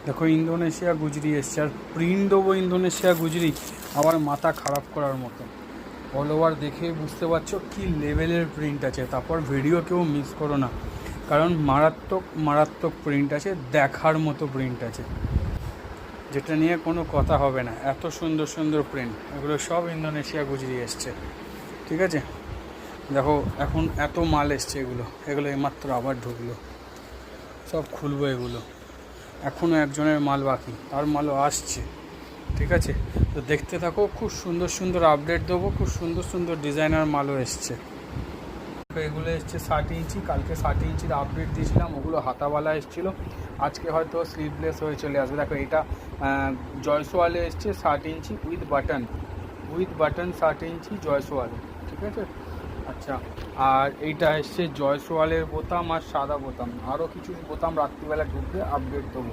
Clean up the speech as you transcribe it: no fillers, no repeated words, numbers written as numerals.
দেখো ইন্দোনেশিয়া গুজরি এসছে, আর প্রিন্ট দেবো ইন্দোনেশিয়া গুজরি, আবার মাথা খারাপ করার মতো। অল ওভার দেখে বুঝতে পারছো কী লেভেলের প্রিন্ট আছে। তারপর ভিডিও কেউ মিস করো না, কারণ মারাত্মক মারাত্মক প্রিন্ট আছে, দেখার মতো প্রিন্ট আছে, যেটা নিয়ে কোনো কথা হবে না। এত সুন্দর সুন্দর প্রিন্ট, এগুলো সব ইন্দোনেশিয়া গুজরি এসছে। ঠিক আছে, দেখো এখন এত মাল এসছে, এগুলো এইমাত্র আবার ঢুকলো, সব খুলবো এগুলো। এখনও একজনের মাল বাকি, তার মালও আসছে। ঠিক আছে, তো দেখতে থাকো, খুব সুন্দর সুন্দর আপডেট দেবো, খুব সুন্দর সুন্দর ডিজাইনার মালও এসছে। এগুলো এসছে 60 ইঞ্চি, কালকে 60 ইঞ্চির আপডেট দিয়েছিলাম, ওগুলো হাতাওয়ালা এসেছিলো, আজকে হয়তো স্লিভলেস হয়ে চলে আসবে। দেখো এটা জয়সওয়ালে এসছে 60 ইঞ্চি উইথ বাটন 60 ইঞ্চি জয়সওয়ালে। ঠিক আছে, আচ্ছা, আর এইটা এসছে জয়সওয়ালের বোতাম আর সাদা বোতাম, আরও কিছু বোতাম রাত্রিবেলা ঢুকবে, আপডেট দেবো।